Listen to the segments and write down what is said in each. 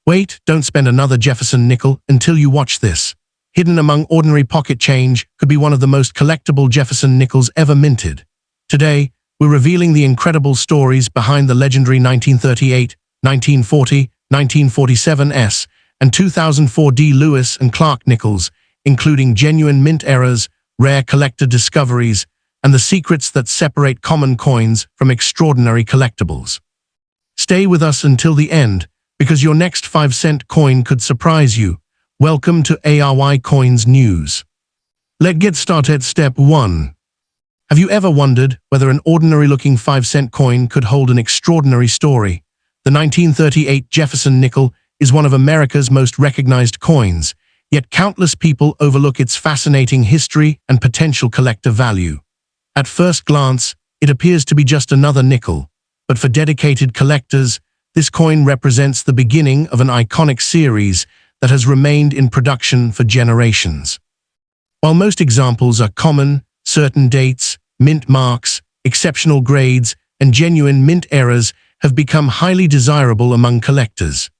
Wait, don't spend another Jefferson nickel until you watch this. Hidden among ordinary pocket change could be one of the most collectible Jefferson nickels ever minted. Today, we're revealing the incredible stories behind the legendary 1938, 1940, 1947 S, and 2004 D. Lewis and Clark nickels, including genuine mint errors, rare collector discoveries, and the secrets that separate common coins from extraordinary collectibles. Stay with us until the end, because your next 5-cent coin could surprise you. Welcome to ARY Coins News. Let's get started. Step 1. Have you ever wondered whether an ordinary-looking 5-cent coin could hold an extraordinary story? The 1938 Jefferson nickel is one of America's most recognized coins, yet countless people overlook its fascinating history and potential collector value. At first glance, it appears to be just another nickel, but for dedicated collectors, this coin represents the beginning of an iconic series that has remained in production for generations. While most examples are common, certain dates, mint marks, exceptional grades, and genuine mint errors have become highly desirable among collectors.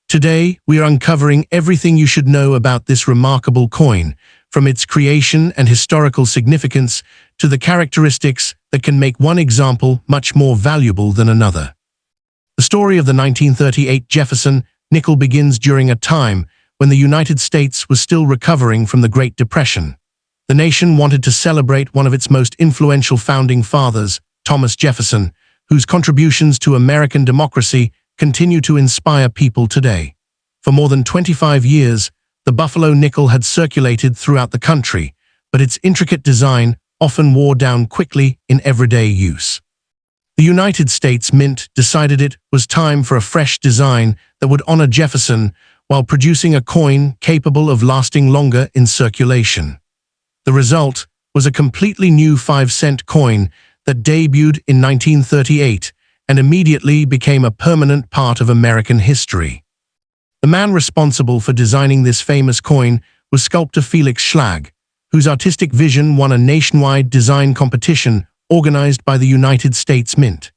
Today, we are uncovering everything you should know about this remarkable coin, from its creation and historical significance to the characteristics that can make one example much more valuable than another. The story of the 1938 Jefferson nickel begins during a time when the United States was still recovering from the Great Depression. The nation wanted to celebrate one of its most influential founding fathers, Thomas Jefferson, whose contributions to American democracy continue to inspire people today. For more than 25 years, the Buffalo nickel had circulated throughout the country, but its intricate design often wore down quickly in everyday use. The United States Mint decided it was time for a fresh design that would honor Jefferson while producing a coin capable of lasting longer in circulation. The result was a completely new 5-cent coin that debuted in 1938 and immediately became a permanent part of American history. The man responsible for designing this famous coin was sculptor Felix Schlag, whose artistic vision won a nationwide design competition organized by the United States Mint.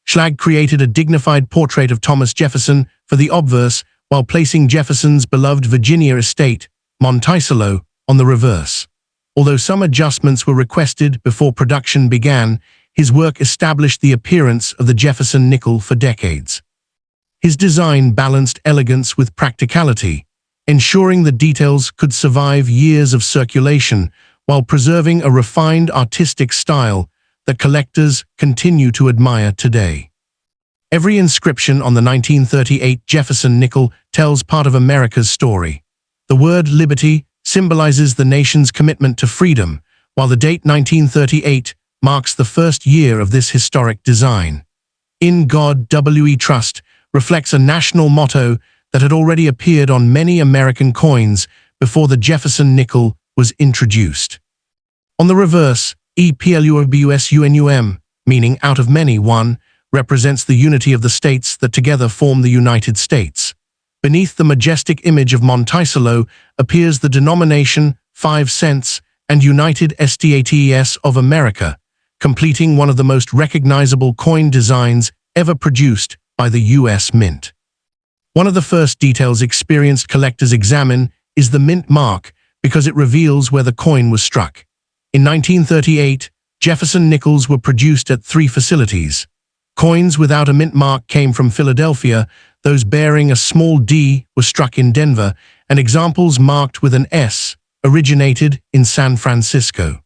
Schlag created a dignified portrait of Thomas Jefferson for the obverse while placing Jefferson's beloved Virginia estate, Monticello, on the reverse. Although some adjustments were requested before production began, his work established the appearance of the Jefferson nickel for decades. His design balanced elegance with practicality, ensuring the details could survive years of circulation while preserving a refined artistic style that collectors continue to admire today. Every inscription on the 1938 Jefferson nickel tells part of America's story. The word liberty symbolizes the nation's commitment to freedom, while the date 1938 marks the first year of this historic design. In God We Trust reflects a national motto that had already appeared on many American coins before the Jefferson nickel was introduced. On the reverse, EPLUBUSUNUM, meaning out of many, one, represents the unity of the states that together form the United States. Beneath the majestic image of Monticello appears the denomination 5 cents and United States of America, completing one of the most recognizable coin designs ever produced by the U.S. Mint. One of the first details experienced collectors examine is the mint mark because it reveals where the coin was struck. In 1938, Jefferson nickels were produced at 3 facilities. Coins without a mint mark came from Philadelphia, those bearing a small D were struck in Denver, and examples marked with an S originated in San Francisco.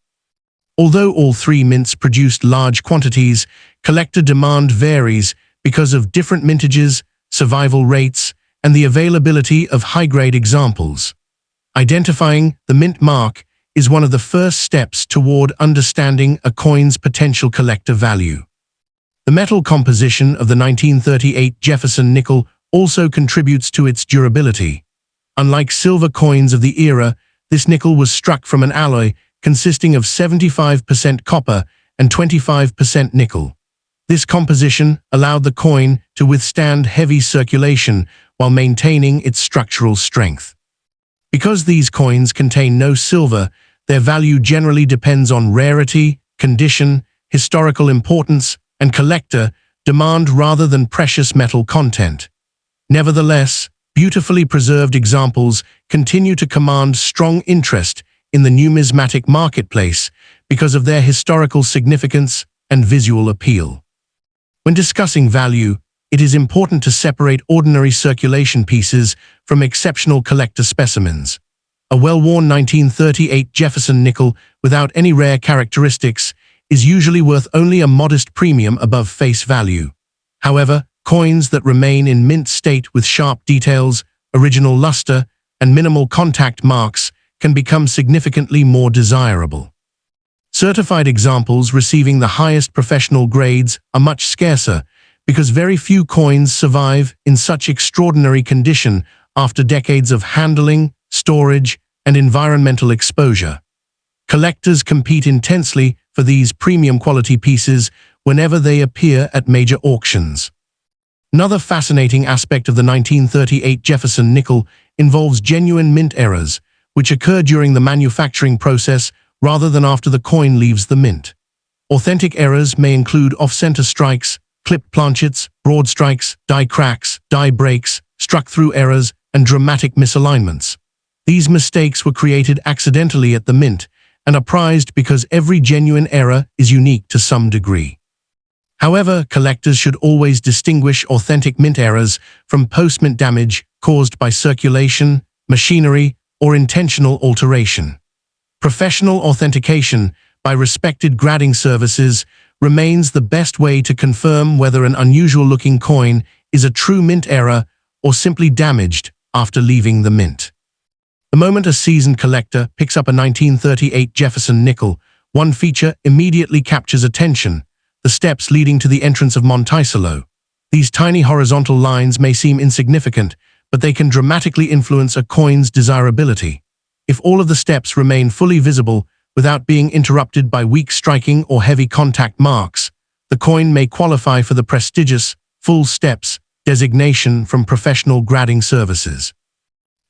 Although all 3 mints produced large quantities, collector demand varies because of different mintages, survival rates, and the availability of high-grade examples. Identifying the mint mark is one of the first steps toward understanding a coin's potential collector value. The metal composition of the 1938 Jefferson nickel also contributes to its durability. Unlike silver coins of the era, this nickel was struck from an alloy consisting of 75% copper and 25% nickel. This composition allowed the coin to withstand heavy circulation while maintaining its structural strength. Because these coins contain no silver, their value generally depends on rarity, condition, historical importance, and collector demand rather than precious metal content. Nevertheless, beautifully preserved examples continue to command strong interest in the numismatic marketplace because of their historical significance and visual appeal. When discussing value, it is important to separate ordinary circulation pieces from exceptional collector specimens. A well-worn 1938 Jefferson nickel without any rare characteristics is usually worth only a modest premium above face value. However, coins that remain in mint state with sharp details, original luster, and minimal contact marks can become significantly more desirable. Certified examples receiving the highest professional grades are much scarcer because very few coins survive in such extraordinary condition after decades of handling, storage, and environmental exposure. Collectors compete intensely for these premium quality pieces whenever they appear at major auctions. Another fascinating aspect of the 1938 Jefferson nickel involves genuine mint errors, which occur during the manufacturing process rather than after the coin leaves the mint. Authentic errors may include off-center strikes, clipped planchets, broad strikes, die cracks, die breaks, struck-through errors, and dramatic misalignments. These mistakes were created accidentally at the mint and are prized because every genuine error is unique to some degree. However, collectors should always distinguish authentic mint errors from post-mint damage caused by circulation, machinery, or intentional alteration. Professional authentication by respected grading services remains the best way to confirm whether an unusual-looking coin is a true mint error or simply damaged after leaving the mint. The moment a seasoned collector picks up a 1938 Jefferson nickel, one feature immediately captures attention: the steps leading to the entrance of Monticello. These tiny horizontal lines may seem insignificant, but they can dramatically influence a coin's desirability. If all of the steps remain fully visible without being interrupted by weak striking or heavy contact marks, the coin may qualify for the prestigious full steps designation from professional grading services.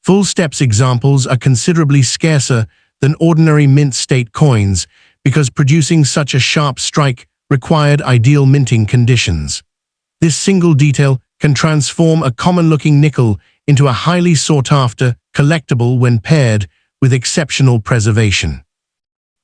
Full steps examples are considerably scarcer than ordinary mint state coins because producing such a sharp strike required ideal minting conditions. This single detail can transform a common-looking nickel into a highly sought-after collectible when paired with exceptional preservation.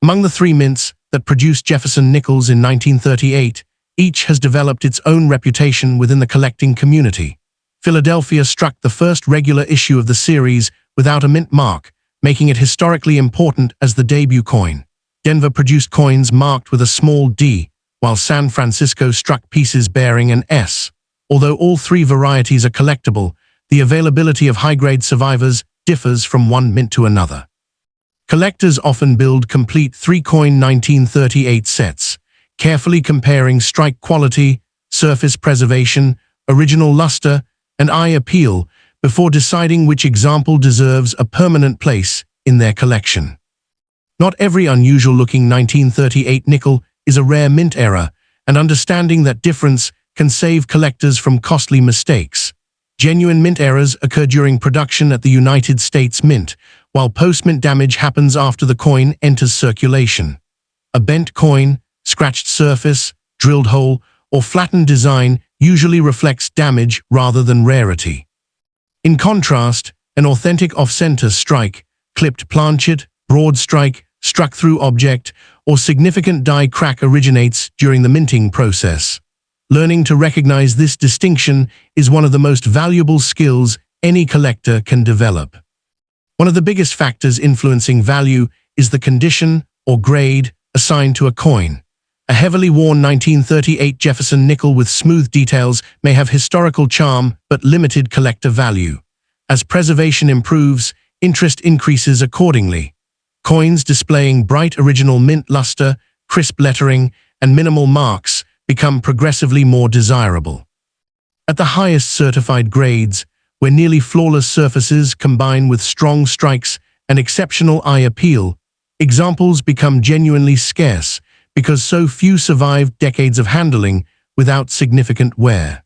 Among the three mints that produced Jefferson nickels in 1938, each has developed its own reputation within the collecting community. Philadelphia struck the first regular issue of the series without a mint mark, making it historically important as the debut coin. Denver produced coins marked with a small D, while San Francisco struck pieces bearing an S. Although all three varieties are collectible, the availability of high-grade survivors differs from one mint to another. Collectors often build complete three-coin 1938 sets, carefully comparing strike quality, surface preservation, original luster, and eye appeal before deciding which example deserves a permanent place in their collection. Not every unusual-looking 1938 nickel is a rare mint error, and understanding that difference can save collectors from costly mistakes. Genuine mint errors occur during production at the United States Mint, while post-mint damage happens after the coin enters circulation. A bent coin, scratched surface, drilled hole, or flattened design usually reflects damage rather than rarity. In contrast, an authentic off-center strike, clipped planchet, broad strike, struck-through object, or significant die crack originates during the minting process. Learning to recognize this distinction is one of the most valuable skills any collector can develop. One of the biggest factors influencing value is the condition or grade assigned to a coin. A heavily worn 1938 Jefferson nickel with smooth details may have historical charm but limited collector value. As preservation improves, interest increases accordingly. Coins displaying bright original mint luster, crisp lettering, and minimal marks become progressively more desirable. At the highest certified grades, where nearly flawless surfaces combine with strong strikes and exceptional eye appeal, examples become genuinely scarce because so few survive decades of handling without significant wear.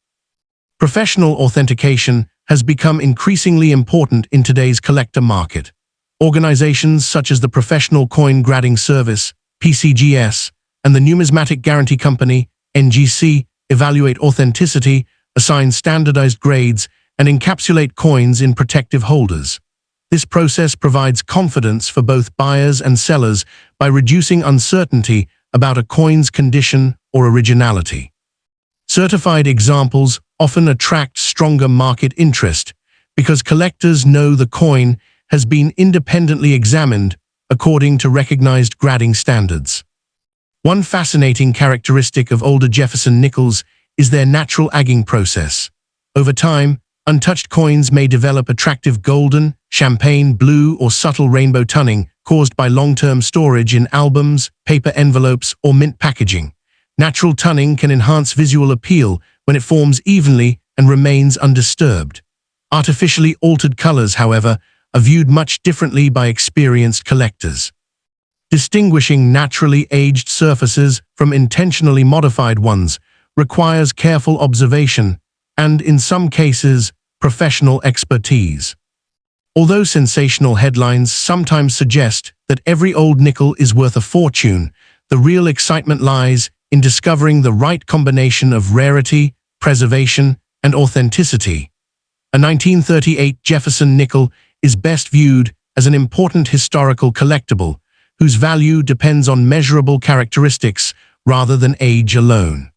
Professional authentication has become increasingly important in today's collector market. Organizations such as the Professional Coin Grading Service, PCGS, and the Numismatic Guarantee Company, NGC, evaluate authenticity, assign standardized grades, and encapsulate coins in protective holders. This process provides confidence for both buyers and sellers by reducing uncertainty about a coin's condition or originality. Certified examples often attract stronger market interest because collectors know the coin has been independently examined according to recognized grading standards. One fascinating characteristic of older Jefferson nickels is their natural aging process. Over time, untouched coins may develop attractive golden, champagne blue, or subtle rainbow toning caused by long-term storage in albums, paper envelopes, or mint packaging. Natural toning can enhance visual appeal when it forms evenly and remains undisturbed. Artificially altered colors, however, are viewed much differently by experienced collectors. Distinguishing naturally aged surfaces from intentionally modified ones requires careful observation and, in some cases, professional expertise. Although sensational headlines sometimes suggest that every old nickel is worth a fortune, the real excitement lies in discovering the right combination of rarity, preservation, and authenticity. A 1938 Jefferson nickel is best viewed as an important historical collectible, whose value depends on measurable characteristics rather than age alone.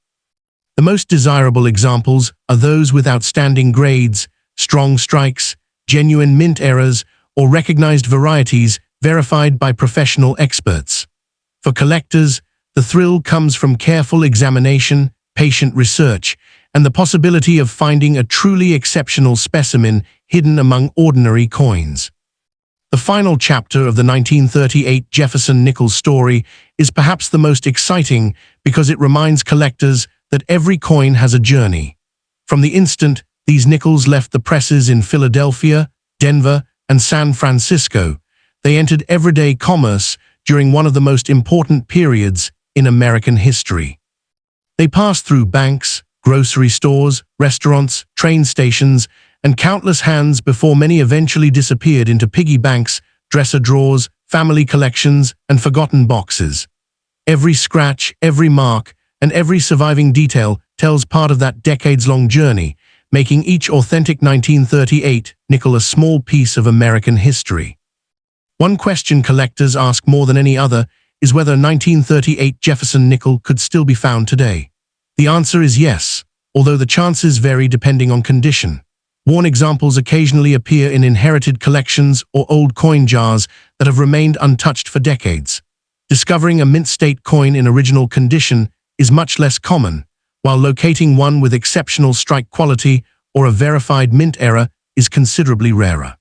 The most desirable examples are those with outstanding grades, strong strikes, genuine mint errors, or recognized varieties verified by professional experts. For collectors, the thrill comes from careful examination, patient research, and the possibility of finding a truly exceptional specimen hidden among ordinary coins. The final chapter of the 1938 Jefferson nickel story is perhaps the most exciting because it reminds collectors that every coin has a journey. From the instant these nickels left the presses in Philadelphia, Denver, and San Francisco, they entered everyday commerce during one of the most important periods in American history. They passed through banks, grocery stores, restaurants, train stations, and countless hands before many eventually disappeared into piggy banks, dresser drawers, family collections, and forgotten boxes. Every scratch, every mark, and every surviving detail tells part of that decades-long journey, making each authentic 1938 nickel a small piece of American history. One question collectors ask more than any other is whether a 1938 Jefferson nickel could still be found today. The answer is yes, although the chances vary depending on condition. Worn examples occasionally appear in inherited collections or old coin jars that have remained untouched for decades. Discovering a mint-state coin in original condition is much less common, while locating one with exceptional strike quality or a verified mint error is considerably rarer.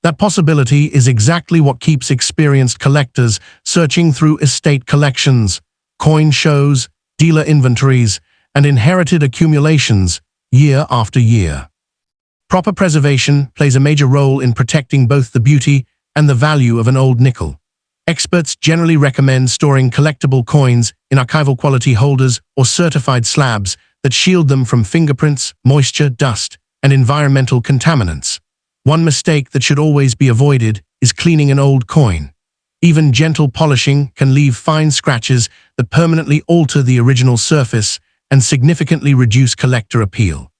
That possibility is exactly what keeps experienced collectors searching through estate collections, coin shows, dealer inventories, and inherited accumulations year after year. Proper preservation plays a major role in protecting both the beauty and the value of an old nickel. Experts generally recommend storing collectible coins in archival quality holders or certified slabs that shield them from fingerprints, moisture, dust, and environmental contaminants. One mistake that should always be avoided is cleaning an old coin. Even gentle polishing can leave fine scratches that permanently alter the original surface and significantly reduce collector appeal.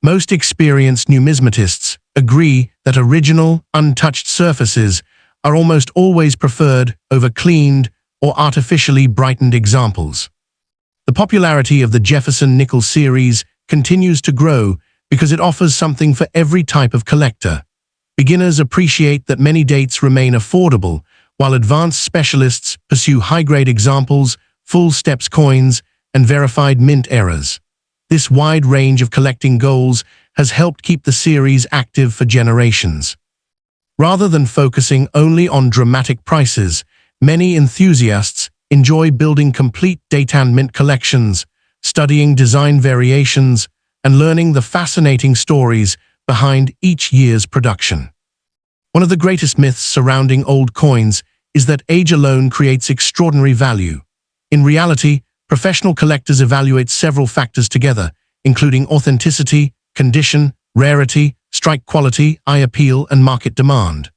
Most experienced numismatists agree that original, untouched surfaces are almost always preferred over cleaned or artificially brightened examples. The popularity of the Jefferson nickel series continues to grow because it offers something for every type of collector. Beginners appreciate that many dates remain affordable, while advanced specialists pursue high-grade examples, full steps coins, and verified mint errors. This wide range of collecting goals has helped keep the series active for generations. Rather than focusing only on dramatic prices, many enthusiasts enjoy building complete date-and mint collections, studying design variations, and learning the fascinating stories behind each year's production. One of the greatest myths surrounding old coins is that age alone creates extraordinary value. In reality, professional collectors evaluate several factors together, including authenticity, condition, rarity, strike quality, eye appeal, and market demand.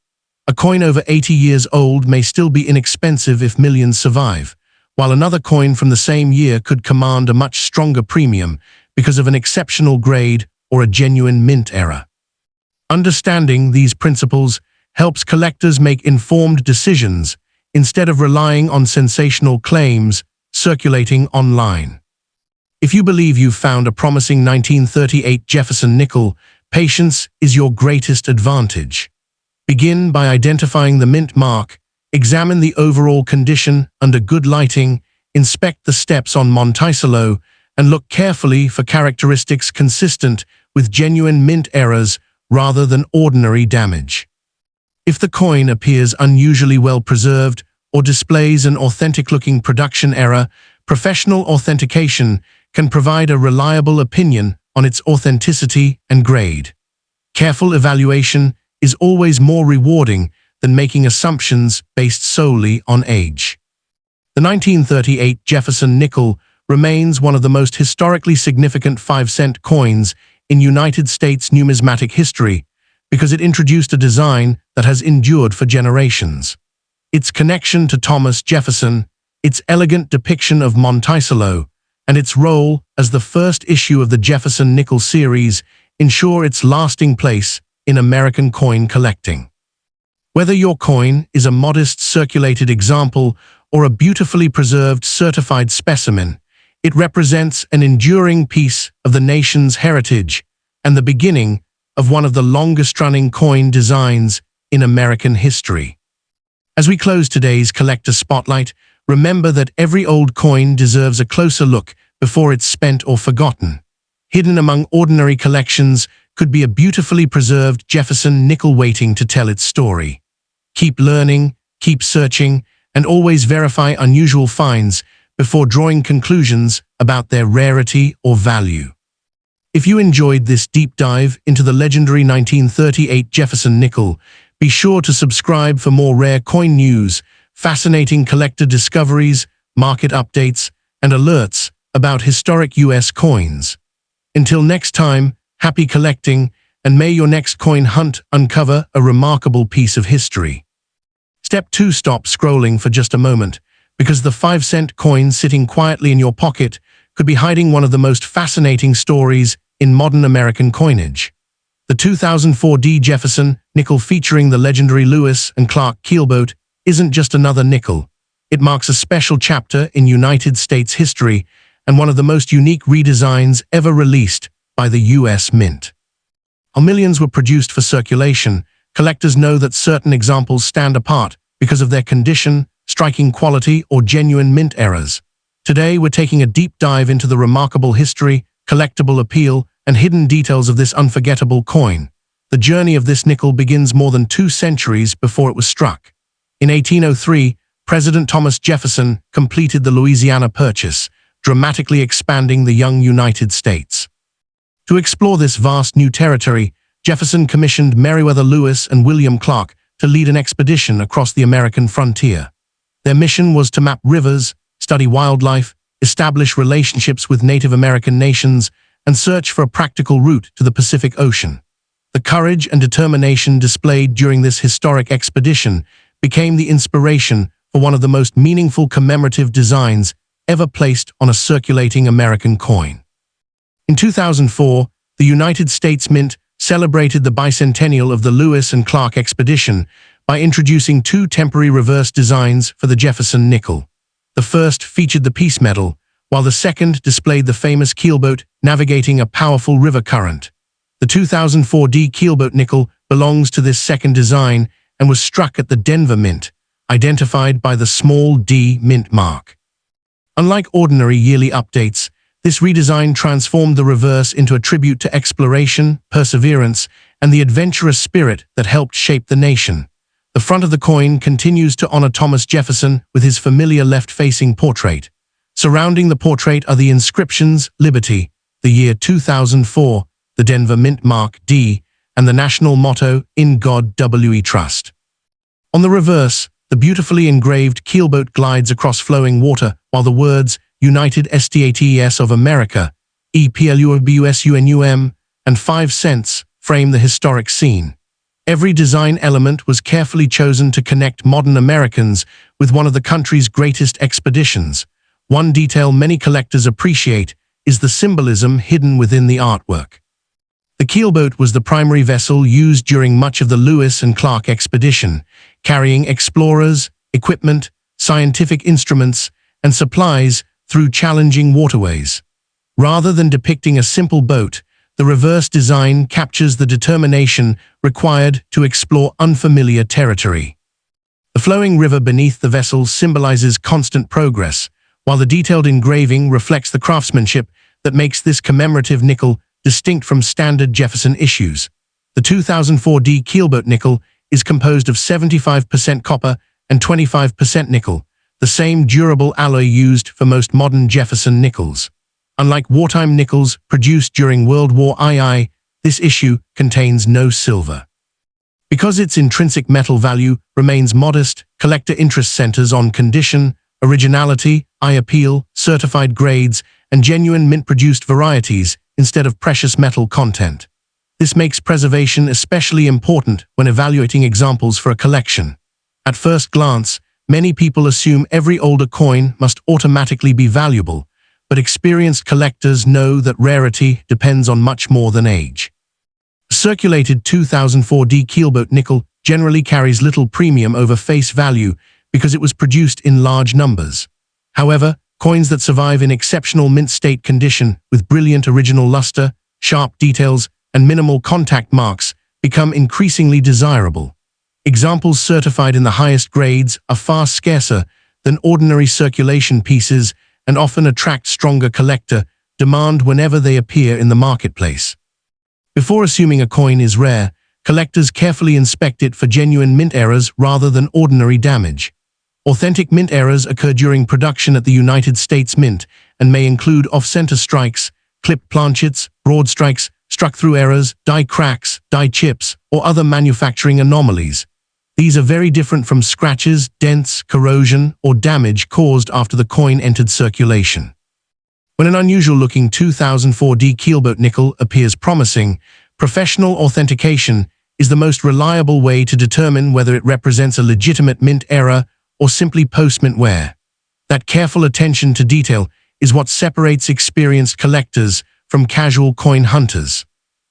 A coin over 80 years old may still be inexpensive if millions survive, while another coin from the same year could command a much stronger premium because of an exceptional grade or a genuine mint error. Understanding these principles helps collectors make informed decisions instead of relying on sensational claims circulating online. If you believe you've found a promising 1938 Jefferson nickel, patience is your greatest advantage. Begin by identifying the mint mark, examine the overall condition under good lighting, inspect the steps on Monticello, and look carefully for characteristics consistent with genuine mint errors rather than ordinary damage. If the coin appears unusually well preserved or displays an authentic-looking production error, professional authentication can provide a reliable opinion on its authenticity and grade. Careful evaluation is always more rewarding than making assumptions based solely on age. The 1938 Jefferson nickel remains one of the most historically significant 5-cent coins in United States numismatic history because it introduced a design that has endured for generations. Its connection to Thomas Jefferson, its elegant depiction of Monticello, and its role as the first issue of the Jefferson nickel series ensure its lasting place in American coin collecting. Whether your coin is a modest circulated example or a beautifully preserved certified specimen, it represents an enduring piece of the nation's heritage and the beginning of one of the longest-running coin designs in American history. As we close today's Collector Spotlight, remember that every old coin deserves a closer look before it's spent or forgotten. Hidden among ordinary collections could be a beautifully preserved Jefferson nickel waiting to tell its story. Keep learning, keep searching, and always verify unusual finds before drawing conclusions about their rarity or value. If you enjoyed this deep dive into the legendary 1938 Jefferson nickel, be sure to subscribe for more rare coin news, fascinating collector discoveries, market updates, and alerts about historic U.S. coins. Until next time, happy collecting, and may your next coin hunt uncover a remarkable piece of history. Step 2. Stop scrolling for just a moment, because the 5-cent coin sitting quietly in your pocket could be hiding one of the most fascinating stories in modern American coinage. The 2004 D. Jefferson nickel featuring the legendary Lewis and Clark keelboat isn't just another nickel. It marks a special chapter in United States history and one of the most unique redesigns ever released by the U.S. Mint. While millions were produced for circulation, collectors know that certain examples stand apart because of their condition, striking quality, or genuine mint errors. Today, we're taking a deep dive into the remarkable history, collectible appeal, and hidden details of this unforgettable coin. The journey of this nickel begins more than 2 centuries before it was struck. In 1803, President Thomas Jefferson completed the Louisiana Purchase, dramatically expanding the young United States. To explore this vast new territory, Jefferson commissioned Meriwether Lewis and William Clark to lead an expedition across the American frontier. Their mission was to map rivers, study wildlife, establish relationships with Native American nations, and search for a practical route to the Pacific Ocean. The courage and determination displayed during this historic expedition became the inspiration for one of the most meaningful commemorative designs ever placed on a circulating American coin. In 2004, the United States Mint celebrated the bicentennial of the Lewis and Clark expedition by introducing 2 temporary reverse designs for the Jefferson nickel. The first featured the Peace Medal, while the second displayed the famous keelboat navigating a powerful river current. The 2004 D keelboat nickel belongs to this second design and was struck at the Denver Mint, identified by the small D mint mark. Unlike ordinary yearly updates, this redesign transformed the reverse into a tribute to exploration, perseverance, and the adventurous spirit that helped shape the nation. The front of the coin continues to honor Thomas Jefferson with his familiar left-facing portrait. Surrounding the portrait are the inscriptions Liberty, the year 2004, the Denver Mint mark D, and the national motto In God We Trust. On the reverse, the beautifully engraved keelboat glides across flowing water, while the words United States of America, EPLUBUSUNUM, and 5 cents frame the historic scene. Every design element was carefully chosen to connect modern Americans with one of the country's greatest expeditions. One detail many collectors appreciate is the symbolism hidden within the artwork. The keelboat was the primary vessel used during much of the Lewis and Clark expedition, carrying explorers, equipment, scientific instruments, and supplies through challenging waterways. Rather than depicting a simple boat, the reverse design captures the determination required to explore unfamiliar territory. The flowing river beneath the vessel symbolizes constant progress, while the detailed engraving reflects the craftsmanship that makes this commemorative nickel distinct from standard Jefferson issues. The 2004D keelboat nickel is composed of 75% copper and 25% nickel, the same durable alloy used for most modern Jefferson nickels. Unlike wartime nickels produced during World War II, this issue contains no silver. Because its intrinsic metal value remains modest, collector interest centers on condition, originality, eye appeal, certified grades, and genuine mint-produced varieties instead of precious metal content. This makes preservation especially important when evaluating examples for a collection. At first glance, many people assume every older coin must automatically be valuable, but experienced collectors know that rarity depends on much more than age. A circulated 2004D keelboat nickel generally carries little premium over face value because it was produced in large numbers. However, coins that survive in exceptional mint state condition with brilliant original luster, sharp details, and minimal contact marks become increasingly desirable. Examples certified in the highest grades are far scarcer than ordinary circulation pieces and often attract stronger collector demand whenever they appear in the marketplace. Before assuming a coin is rare, collectors carefully inspect it for genuine mint errors rather than ordinary damage. Authentic mint errors occur during production at the United States Mint and may include off-center strikes, clipped planchets, broad strikes, struck-through errors, die cracks, die chips, or other manufacturing anomalies. These are very different from scratches, dents, corrosion, or damage caused after the coin entered circulation. When an unusual-looking 2004D keelboat nickel appears promising, professional authentication is the most reliable way to determine whether it represents a legitimate mint error or simply post-mint wear. That careful attention to detail is what separates experienced collectors from casual coin hunters.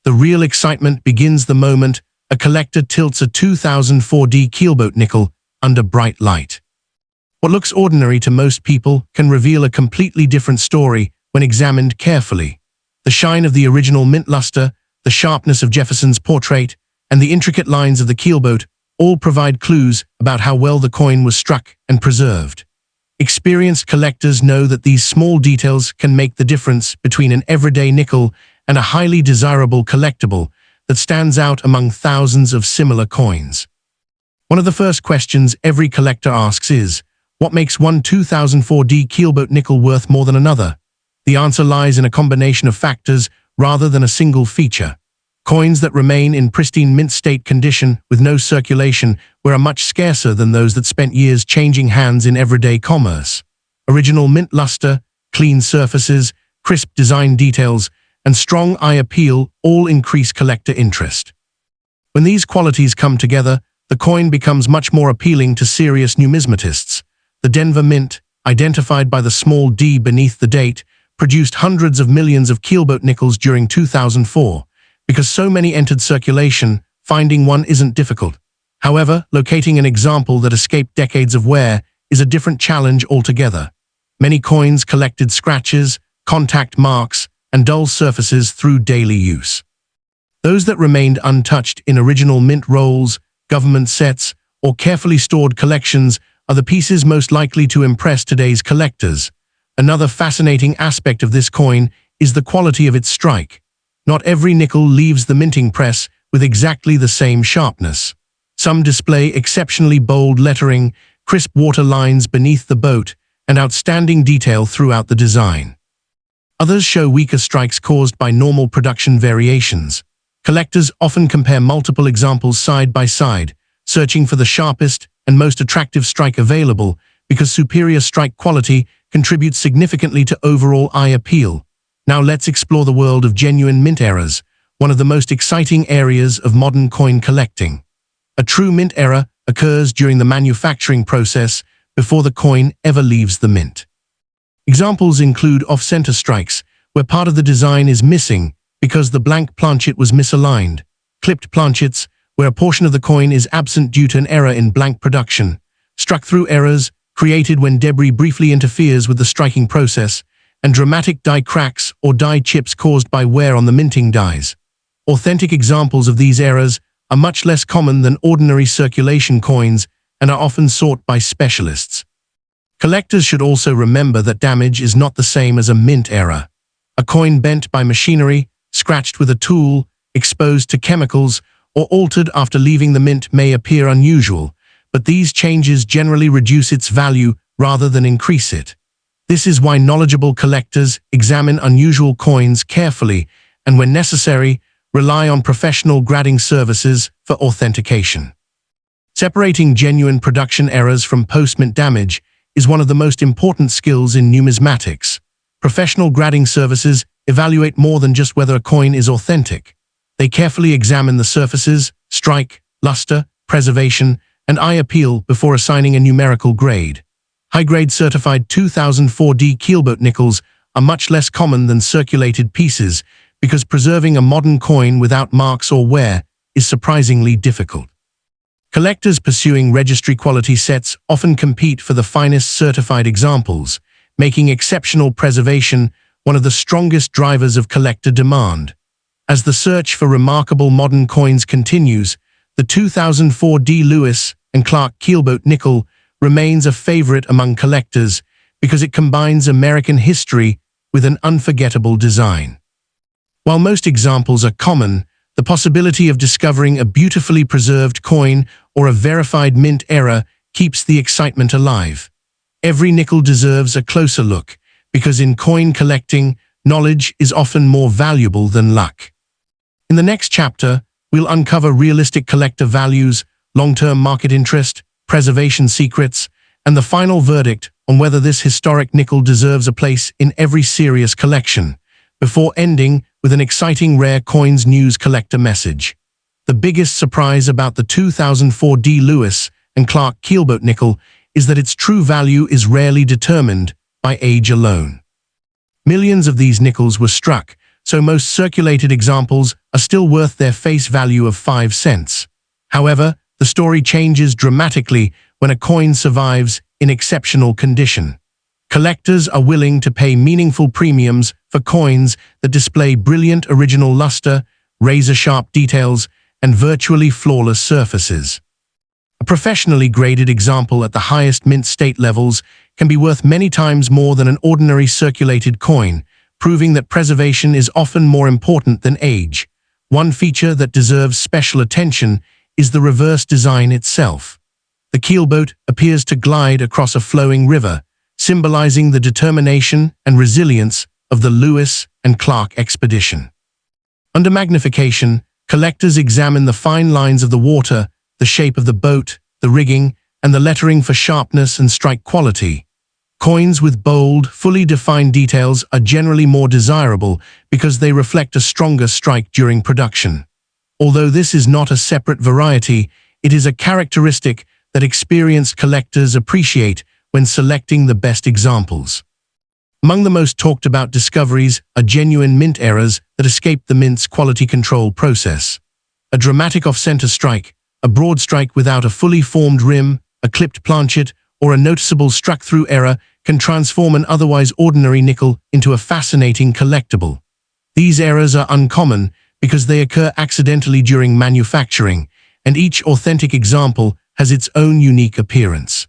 The real excitement begins the moment a collector tilts a 2004D keelboat nickel under bright light. What looks ordinary to most people can reveal a completely different story when examined carefully. The shine of the original mint luster, the sharpness of Jefferson's portrait, and the intricate lines of the keelboat all provide clues about how well the coin was struck and preserved. Experienced collectors know that these small details can make the difference between an everyday nickel and a highly desirable collectible that stands out among thousands of similar coins. One of the first questions every collector asks is, what makes one 2004D keelboat nickel worth more than another? The answer lies in a combination of factors rather than a single feature. Coins that remain in pristine mint state condition with no circulation are much scarcer than those that spent years changing hands in everyday commerce. Original mint luster, clean surfaces, crisp design details, and strong eye appeal all increase collector interest. When these qualities come together, the coin becomes much more appealing to serious numismatists. The Denver Mint, identified by the small d beneath the date, produced hundreds of millions of keelboat nickels during 2004. Because so many entered circulation, finding one isn't difficult. However, locating an example that escaped decades of wear is a different challenge altogether. Many coins collected scratches, contact marks, and dull surfaces through daily use. Those that remained untouched in original mint rolls, government sets, or carefully stored collections are the pieces most likely to impress today's collectors. Another fascinating aspect of this coin is the quality of its strike. Not every nickel leaves the minting press with exactly the same sharpness. Some display exceptionally bold lettering, crisp water lines beneath the boat, and outstanding detail throughout the design. Others show weaker strikes caused by normal production variations. Collectors often compare multiple examples side by side, searching for the sharpest and most attractive strike available because superior strike quality contributes significantly to overall eye appeal. Now let's explore the world of genuine mint errors, one of the most exciting areas of modern coin collecting. A true mint error occurs during the manufacturing process before the coin ever leaves the mint. Examples include off-center strikes, where part of the design is missing, because the blank planchet was misaligned. Clipped planchets, where a portion of the coin is absent due to an error in blank production. Struck-through errors, created when debris briefly interferes with the striking process, and dramatic die cracks or die chips caused by wear on the minting dies. Authentic examples of these errors are much less common than ordinary circulation coins and are often sought by specialists. Collectors should also remember that damage is not the same as a mint error. A coin bent by machinery, scratched with a tool, exposed to chemicals, or altered after leaving the mint may appear unusual, but these changes generally reduce its value rather than increase it. This is why knowledgeable collectors examine unusual coins carefully and, when necessary, rely on professional grading services for authentication. Separating genuine production errors from post-mint damage is one of the most important skills in numismatics. Professional grading services evaluate more than just whether a coin is authentic. They carefully examine the surfaces, strike, luster, preservation, and eye appeal before assigning a numerical grade. High-grade certified 2004D keelboat nickels are much less common than circulated pieces because preserving a modern coin without marks or wear is surprisingly difficult. Collectors pursuing registry-quality sets often compete for the finest certified examples, making exceptional preservation one of the strongest drivers of collector demand. As the search for remarkable modern coins continues, the 2004 D. Lewis and Clark keelboat nickel remains a favorite among collectors because it combines American history with an unforgettable design. While most examples are common, the possibility of discovering a beautifully preserved coin or a verified mint error keeps the excitement alive. Every nickel deserves a closer look, because in coin collecting, knowledge is often more valuable than luck. In the next chapter, we'll uncover realistic collector values, long-term market interest, preservation secrets, and the final verdict on whether this historic nickel deserves a place in every serious collection, before ending with an exciting rare coins news collector message. The biggest surprise about the 2004 D. Lewis and Clark keelboat nickel is that its true value is rarely determined by age alone. Millions of these nickels were struck, so most circulated examples are still worth their face value of 5 cents. However, the story changes dramatically when a coin survives in exceptional condition. Collectors are willing to pay meaningful premiums for coins that display brilliant original luster, razor-sharp details, and virtually flawless surfaces. A professionally graded example at the highest mint state levels can be worth many times more than an ordinary circulated coin, proving that preservation is often more important than age. One feature that deserves special attention is the reverse design itself. The keelboat appears to glide across a flowing river, symbolizing the determination and resilience of the Lewis and Clark expedition. Under magnification, collectors examine the fine lines of the water, the shape of the boat, the rigging, and the lettering for sharpness and strike quality. Coins with bold, fully defined details are generally more desirable because they reflect a stronger strike during production. Although this is not a separate variety, it is a characteristic that experienced collectors appreciate when selecting the best examples. Among the most talked about discoveries are genuine mint errors that escape the mint's quality control process. A dramatic off-center strike, a broad strike without a fully formed rim, a clipped planchet, or a noticeable struck-through error can transform an otherwise ordinary nickel into a fascinating collectible. These errors are uncommon because they occur accidentally during manufacturing, and each authentic example has its own unique appearance.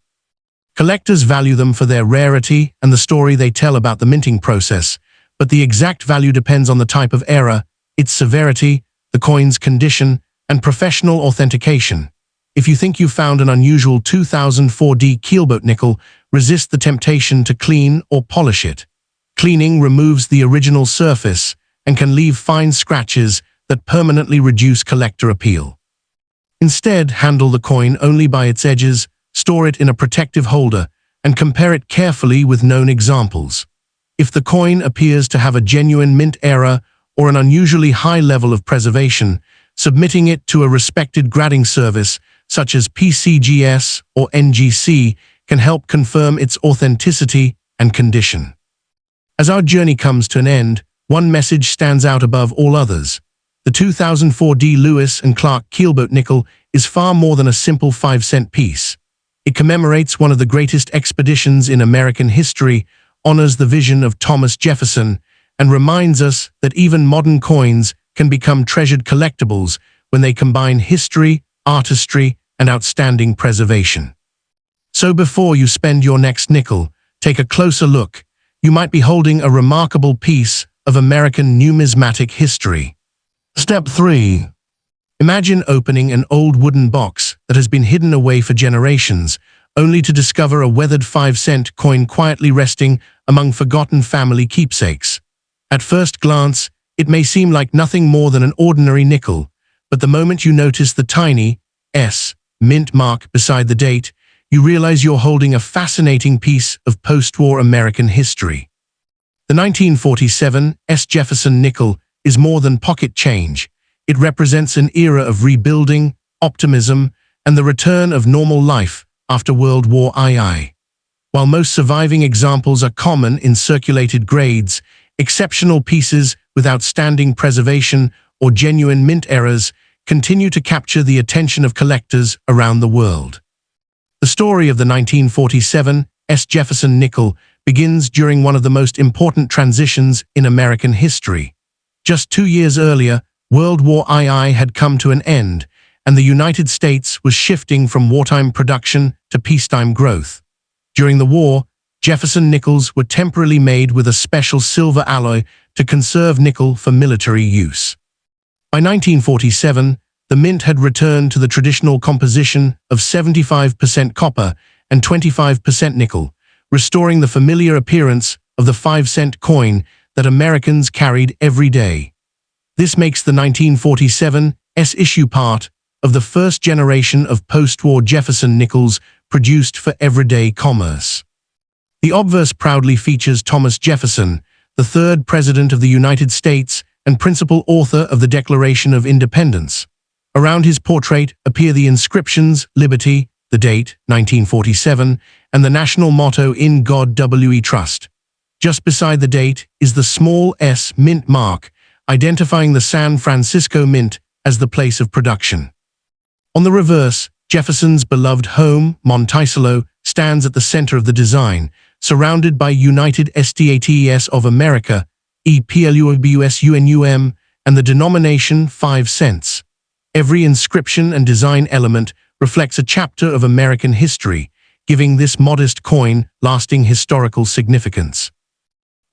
Collectors value them for their rarity and the story they tell about the minting process, but the exact value depends on the type of error, its severity, the coin's condition, and professional authentication. If you think you found an unusual 2004D keelboat nickel, resist the temptation to clean or polish it. Cleaning removes the original surface and can leave fine scratches that permanently reduce collector appeal. Instead, handle the coin only by its edges, store it in a protective holder, and compare it carefully with known examples. If the coin appears to have a genuine mint error or an unusually high level of preservation, submitting it to a respected grading service such as PCGS or NGC can help confirm its authenticity and condition. As our journey comes to an end, One message stands out above all others. The 2004 D. Lewis and Clark keelboat nickel is far more than a simple 5-cent piece. It commemorates one of the greatest expeditions in American history, honors the vision of Thomas Jefferson, and reminds us that even modern coins can become treasured collectibles when they combine history, artistry, and outstanding preservation. So before you spend your next nickel, take a closer look. You might be holding a remarkable piece of American numismatic history. Step 3. Imagine opening an old wooden box that has been hidden away for generations, only to discover a weathered 5-cent coin quietly resting among forgotten family keepsakes. At first glance, it may seem like nothing more than an ordinary nickel, but the moment you notice the tiny S mint mark beside the date, you realize you're holding a fascinating piece of post-war American history. The 1947 S Jefferson nickel is more than pocket change. It represents an era of rebuilding, optimism, and the return of normal life after World War II. While most surviving examples are common in circulated grades, exceptional pieces with outstanding preservation or genuine mint errors continue to capture the attention of collectors around the world. The story of the 1947 S Jefferson nickel begins during one of the most important transitions in American history. Just 2 years earlier, World War II had come to an end, and the United States was shifting from wartime production to peacetime growth. During the war, Jefferson nickels were temporarily made with a special silver alloy to conserve nickel for military use. By 1947, the mint had returned to the traditional composition of 75% copper and 25% nickel, restoring the familiar appearance of the 5-cent coin that Americans carried every day. This makes the 1947 S issue part of the first generation of post-war Jefferson nickels produced for everyday commerce. The obverse proudly features Thomas Jefferson, the third President of the United States and principal author of the Declaration of Independence. Around his portrait appear the inscriptions Liberty, the date, 1947, and the national motto In God We Trust. Just beside the date is the small S mint mark, identifying the San Francisco Mint as the place of production. On the reverse, Jefferson's beloved home, Monticello, stands at the center of the design, surrounded by United States of America, EPLUBUSUNUM, and the denomination 5 cents. Every inscription and design element reflects a chapter of American history, giving this modest coin lasting historical significance.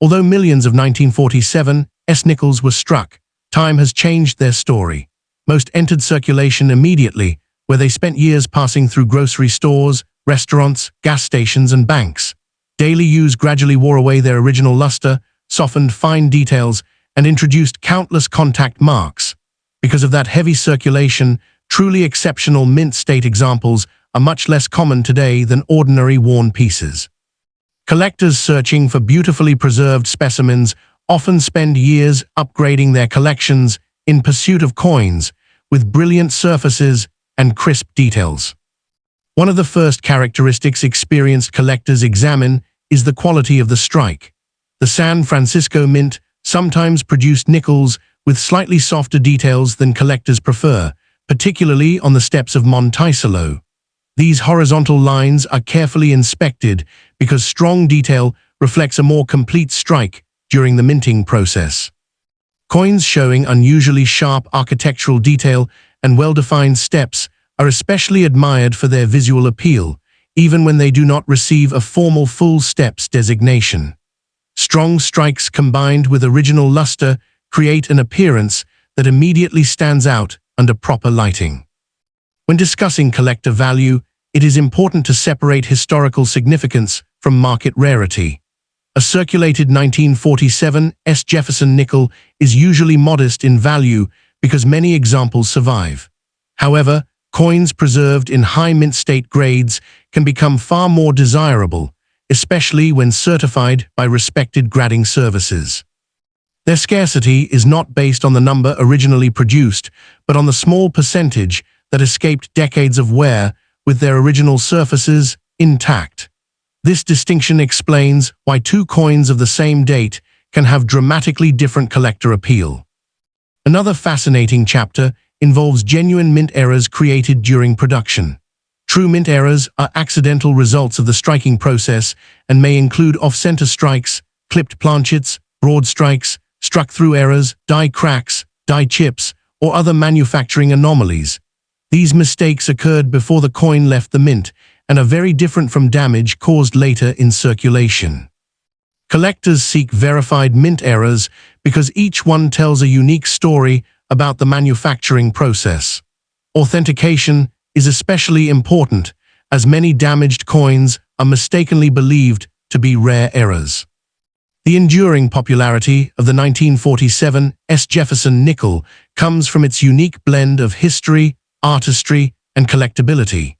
Although millions of 1947 S nickels were struck, time has changed their story. Most entered circulation immediately, where they spent years passing through grocery stores, restaurants, gas stations, and banks. Daily use gradually wore away their original luster, softened fine details, and introduced countless contact marks. Because of that heavy circulation, truly exceptional mint state examples are much less common today than ordinary worn pieces. Collectors searching for beautifully preserved specimens often spend years upgrading their collections in pursuit of coins with brilliant surfaces and crisp details. One of the first characteristics experienced collectors examine is the quality of the strike. The San Francisco Mint sometimes produced nickels with slightly softer details than collectors prefer, particularly on the steps of Monticello. These horizontal lines are carefully inspected because strong detail reflects a more complete strike during the minting process. Coins showing unusually sharp architectural detail and well-defined steps are especially admired for their visual appeal, even when they do not receive a formal full steps designation. Strong strikes combined with original luster create an appearance that immediately stands out under proper lighting. When discussing collector value, it is important to separate historical significance from market rarity. A circulated 1947 S Jefferson nickel is usually modest in value because many examples survive. However, coins preserved in high mint state grades can become far more desirable, especially when certified by respected grading services. Their scarcity is not based on the number originally produced, but on the small percentage that escaped decades of wear with their original surfaces intact. This distinction explains why two coins of the same date can have dramatically different collector appeal. Another fascinating chapter involves genuine mint errors created during production. True mint errors are accidental results of the striking process and may include off-center strikes, clipped planchets, broad strikes, struck-through errors, die cracks, die chips, or other manufacturing anomalies. These mistakes occurred before the coin left the mint and are very different from damage caused later in circulation. Collectors seek verified mint errors because each one tells a unique story about the manufacturing process. Authentication is especially important, as many damaged coins are mistakenly believed to be rare errors. The enduring popularity of the 1947 S Jefferson nickel comes from its unique blend of history, artistry, and collectability.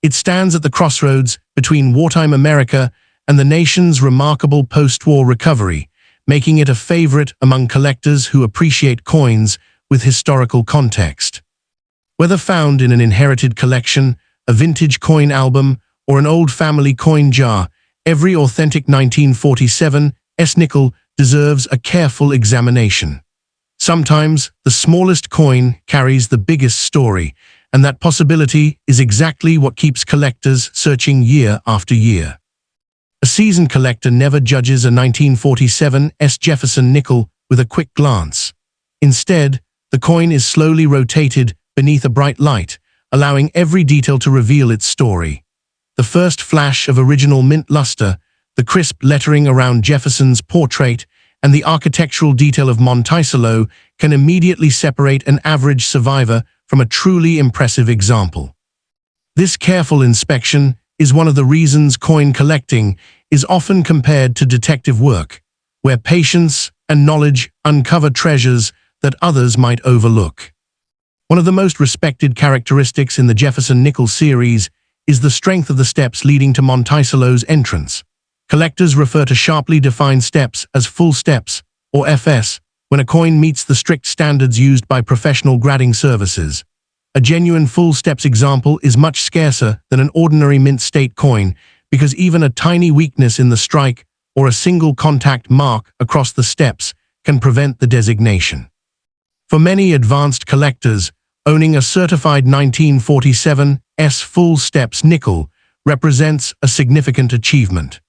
It stands at the crossroads between wartime America and the nation's remarkable post-war recovery, making it a favorite among collectors who appreciate coins with historical context. Whether found in an inherited collection, a vintage coin album, or an old family coin jar, every authentic 1947 S nickel deserves a careful examination. Sometimes, the smallest coin carries the biggest story, and that possibility is exactly what keeps collectors searching year after year. A seasoned collector never judges a 1947 S Jefferson nickel with a quick glance. Instead, the coin is slowly rotated beneath a bright light, allowing every detail to reveal its story. The first flash of original mint luster, the crisp lettering around Jefferson's portrait, and the architectural detail of Monticello can immediately separate an average survivor from a truly impressive example. This careful inspection is one of the reasons coin collecting is often compared to detective work, where patience and knowledge uncover treasures that others might overlook. One of the most respected characteristics in the Jefferson nickel series is the strength of the steps leading to Monticello's entrance. Collectors refer to sharply defined steps as full steps, or FS, when a coin meets the strict standards used by professional grading services. A genuine full steps example is much scarcer than an ordinary mint state coin because even a tiny weakness in the strike or a single contact mark across the steps can prevent the designation. For many advanced collectors, owning a certified 1947 S full steps nickel represents a significant achievement.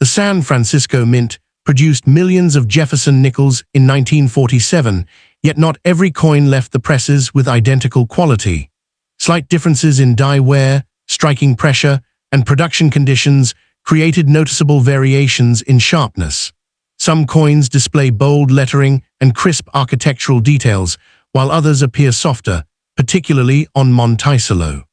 The San Francisco Mint produced millions of Jefferson nickels in 1947, yet not every coin left the presses with identical quality. Slight differences in die wear, striking pressure, and production conditions created noticeable variations in sharpness. Some coins display bold lettering and crisp architectural details, while others appear softer, particularly on Monticello.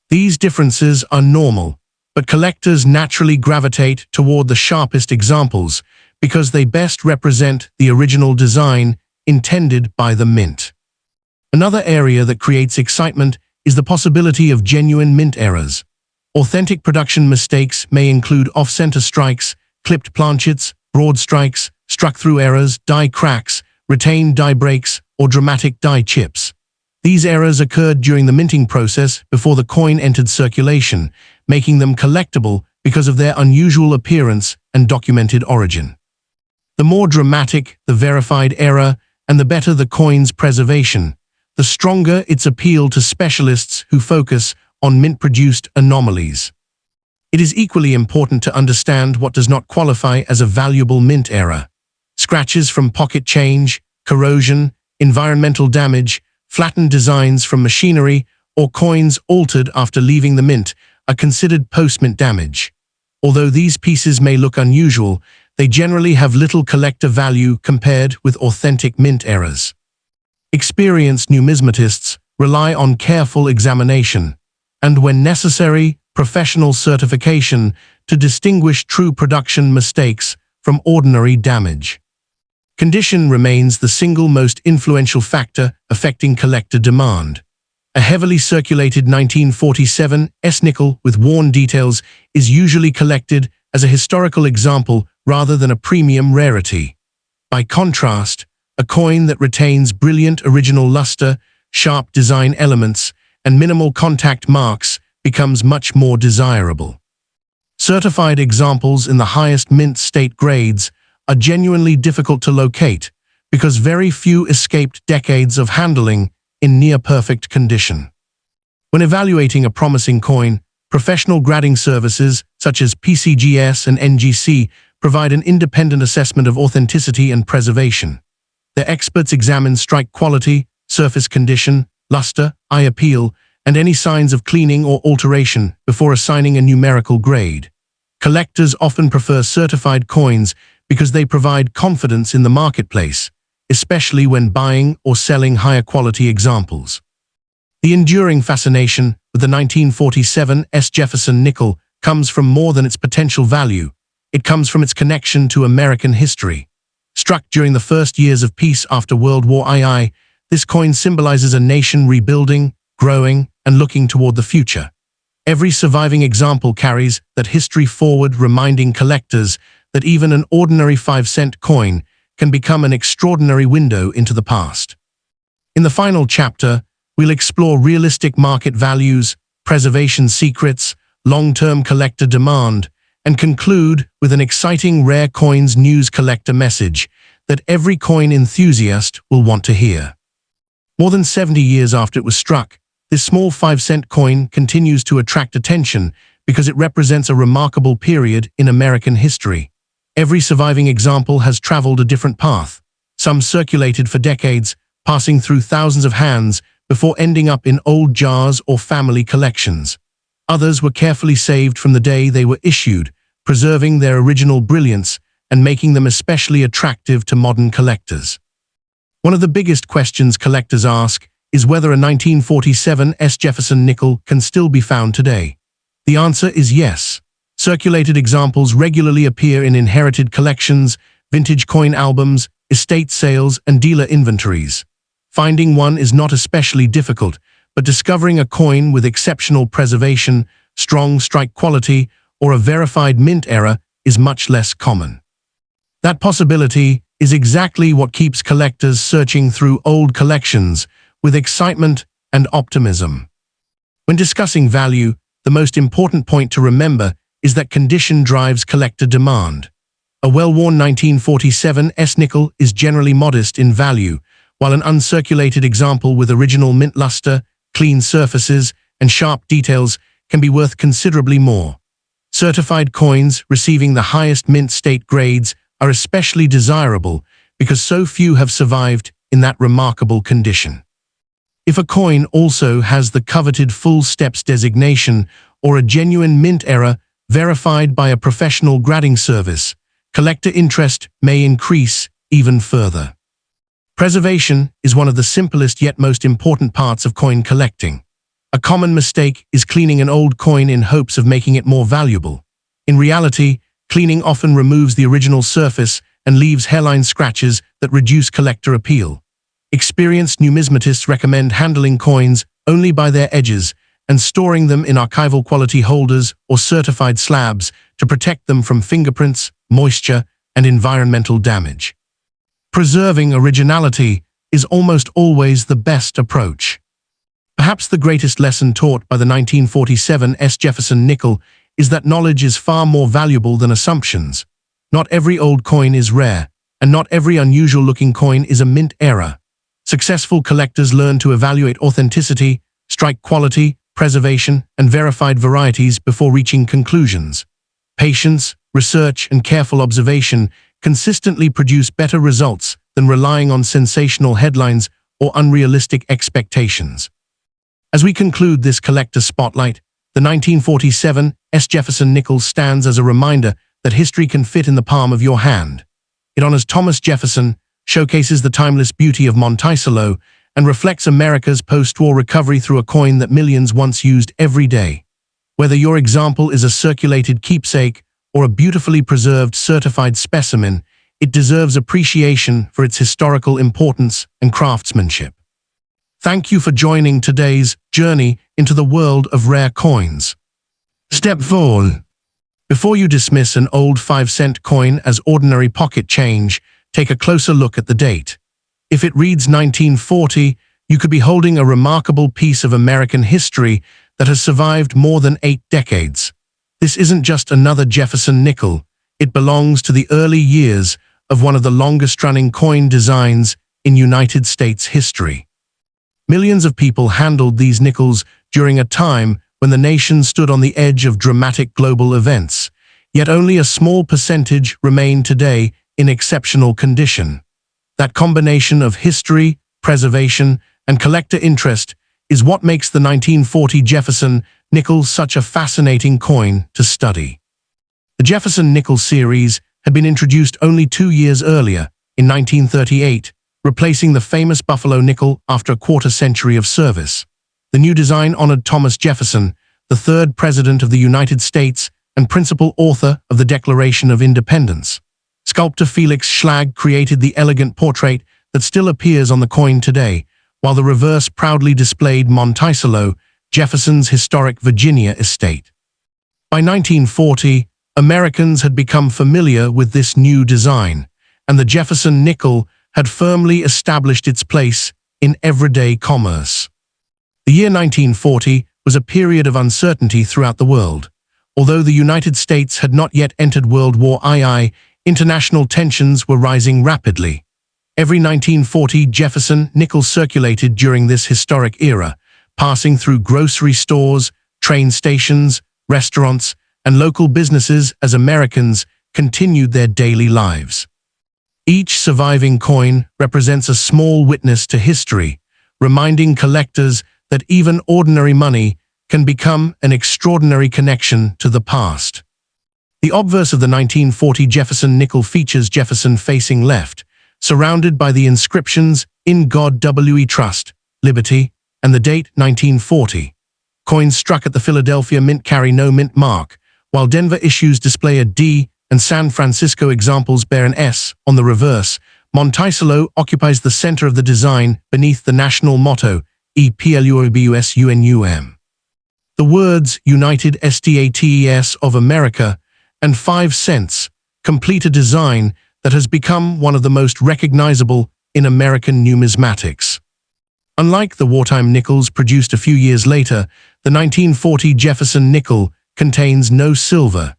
These differences are normal, but collectors naturally gravitate toward the sharpest examples because they best represent the original design intended by the mint. Another area that creates excitement is the possibility of genuine mint errors. Authentic production mistakes may include off-center strikes, clipped planchets, broad strikes, struck-through errors, die cracks, retained die breaks, or dramatic die chips. These errors occurred during the minting process before the coin entered circulation, making them collectible because of their unusual appearance and documented origin. The more dramatic the verified error, and the better the coin's preservation, the stronger its appeal to specialists who focus on mint-produced anomalies. It is equally important to understand what does not qualify as a valuable mint error. Scratches from pocket change, corrosion, environmental damage, flattened designs from machinery, or coins altered after leaving the mint are considered post-mint damage. Although these pieces may look unusual, they generally have little collector value compared with authentic mint errors. Experienced numismatists rely on careful examination, and when necessary, professional certification to distinguish true production mistakes from ordinary damage. Condition remains the single most influential factor affecting collector demand. A heavily circulated 1947 S nickel with worn details is usually collected as a historical example rather than a premium rarity. By contrast, a coin that retains brilliant original luster, sharp design elements, and minimal contact marks becomes much more desirable. Certified examples in the highest mint state grades are genuinely difficult to locate because very few escaped decades of handling in near-perfect condition. When evaluating a promising coin, professional grading services such as PCGS and NGC provide an independent assessment of authenticity and preservation. Their experts examine strike quality, surface condition, luster, eye appeal, and any signs of cleaning or alteration before assigning a numerical grade. Collectors often prefer certified coins because they provide confidence in the marketplace, especially when buying or selling higher quality examples. The enduring fascination with the 1947 S Jefferson nickel comes from more than its potential value. It comes from its connection to American history. Struck during the first years of peace after World War II, this coin symbolizes a nation rebuilding, growing, and looking toward the future. Every surviving example carries that history forward, reminding collectors that even an ordinary 5-cent coin can become an extraordinary window into the past. In the final chapter, we'll explore realistic market values, preservation secrets, long-term collector demand, and conclude with an exciting rare coins news collector message that every coin enthusiast will want to hear. More than 70 years after it was struck, this small 5-cent coin continues to attract attention because it represents a remarkable period in American history. Every surviving example has traveled a different path. Some circulated for decades, passing through thousands of hands before ending up in old jars or family collections. Others were carefully saved from the day they were issued, preserving their original brilliance and making them especially attractive to modern collectors. One of the biggest questions collectors ask is whether a 1947 S Jefferson nickel can still be found today. The answer is yes. Circulated examples regularly appear in inherited collections, vintage coin albums, estate sales, and dealer inventories. Finding one is not especially difficult, but discovering a coin with exceptional preservation, strong strike quality, or a verified mint era is much less common. That possibility is exactly what keeps collectors searching through old collections with excitement and optimism. When discussing value, the most important point to remember is that condition drives collector demand. A well-worn 1947 S nickel is generally modest in value, while an uncirculated example with original mint luster, clean surfaces, and sharp details can be worth considerably more. Certified coins receiving the highest mint state grades are especially desirable because so few have survived in that remarkable condition. If a coin also has the coveted full steps designation or a genuine mint era verified by a professional grading service, collector interest may increase even further. Preservation is one of the simplest yet most important parts of coin collecting. A common mistake is cleaning an old coin in hopes of making it more valuable. In reality, cleaning often removes the original surface and leaves hairline scratches that reduce collector appeal. Experienced numismatists recommend handling coins only by their edges and storing them in archival quality holders or certified slabs to protect them from fingerprints, moisture, and environmental damage. Preserving originality is almost always the best approach. Perhaps the greatest lesson taught by the 1947 S Jefferson nickel is that knowledge is far more valuable than assumptions. Not every old coin is rare, and not every unusual-looking coin is a mint era. Successful collectors learn to evaluate authenticity, strike quality, preservation, and verified varieties before reaching conclusions. Patience, research, and careful observation consistently produce better results than relying on sensational headlines or unrealistic expectations. As we conclude this collector spotlight, the 1947 S Jefferson nickel stands as a reminder that history can fit in the palm of your hand. It honors Thomas Jefferson, showcases the timeless beauty of Monticello, and reflects America's post-war recovery through a coin that millions once used every day. Whether your example is a circulated keepsake or a beautifully preserved certified specimen, it deserves appreciation for its historical importance and craftsmanship. Thank you for joining today's journey into the world of rare coins. Step 4. Before you dismiss an old 5-cent coin as ordinary pocket change, take a closer look at the date. If it reads 1940, you could be holding a remarkable piece of American history that has survived more than 8 decades. This isn't just another Jefferson nickel. It belongs to the early years of one of the longest-running coin designs in United States history. Millions of people handled these nickels during a time when the nation stood on the edge of dramatic global events, yet only a small percentage remain today in exceptional condition. That combination of history, preservation, and collector interest is what makes the 1940 Jefferson nickel such a fascinating coin to study. The Jefferson nickel series had been introduced only 2 years earlier, in 1938, replacing the famous Buffalo nickel after a quarter-century of service. The new design honored Thomas Jefferson, the third President of the United States and principal author of the Declaration of Independence. Sculptor Felix Schlag created the elegant portrait that still appears on the coin today, while the reverse proudly displayed Monticello, Jefferson's historic Virginia estate. By 1940, Americans had become familiar with this new design, and the Jefferson nickel had firmly established its place in everyday commerce. The year 1940 was a period of uncertainty throughout the world. Although the United States had not yet entered World War II, international tensions were rising rapidly. Every 1940 Jefferson nickel circulated during this historic era, passing through grocery stores, train stations, restaurants, and local businesses as Americans continued their daily lives. Each surviving coin represents a small witness to history, reminding collectors that even ordinary money can become an extraordinary connection to the past. The obverse of the 1940 Jefferson nickel features Jefferson facing left, surrounded by the inscriptions "In God We Trust," "Liberty," and the date 1940. Coins struck at the Philadelphia Mint carry no mint mark, while Denver issues display a D and San Francisco examples bear an S on the reverse. Monticello occupies the center of the design beneath the national motto, EPLUOBUSUNUM. The words United States of America and 5 cents complete a design that has become one of the most recognizable in American numismatics. Unlike the wartime nickels produced a few years later, the 1940 Jefferson nickel contains no silver.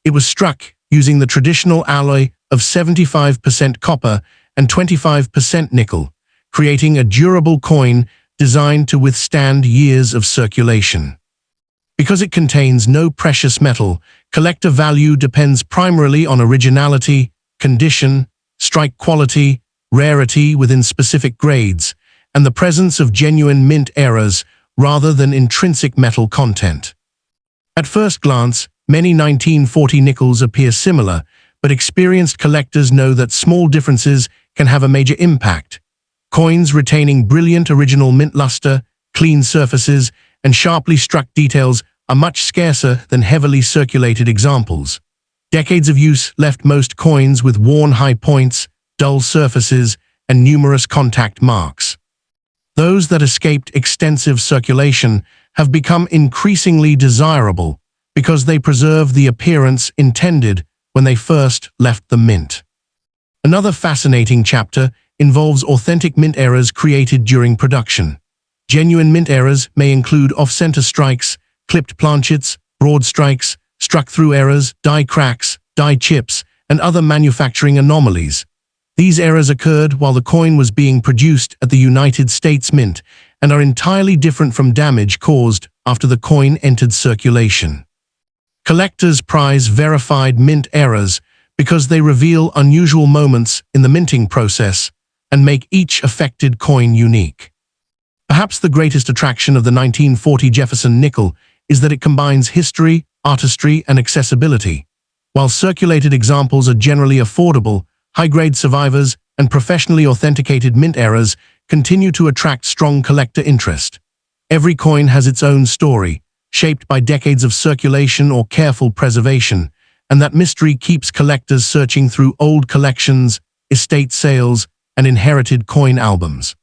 It was struck using the traditional alloy of 75% copper and 25% nickel, creating a durable coin designed to withstand years of circulation. Because it contains no precious metal, collector value depends primarily on originality, condition, strike quality, rarity within specific grades, and the presence of genuine mint errors rather than intrinsic metal content. At first glance, many 1940 nickels appear similar, but experienced collectors know that small differences can have a major impact. Coins retaining brilliant original mint luster, clean surfaces, and sharply struck details are much scarcer than heavily circulated examples. Decades of use left most coins with worn high points, dull surfaces, and numerous contact marks. Those that escaped extensive circulation have become increasingly desirable because they preserve the appearance intended when they first left the mint. Another fascinating chapter involves authentic mint errors created during production. Genuine mint errors may include off-center strikes, clipped planchets, broad strikes, struck-through errors, die cracks, die chips, and other manufacturing anomalies. These errors occurred while the coin was being produced at the United States Mint and are entirely different from damage caused after the coin entered circulation. Collectors prize verified mint errors because they reveal unusual moments in the minting process and make each affected coin unique. Perhaps the greatest attraction of the 1940 Jefferson nickel is that it combines history, artistry, and accessibility. While circulated examples are generally affordable, high-grade survivors and professionally authenticated mint errors continue to attract strong collector interest. Every coin has its own story, shaped by decades of circulation or careful preservation, and that mystery keeps collectors searching through old collections, estate sales, and inherited coin albums.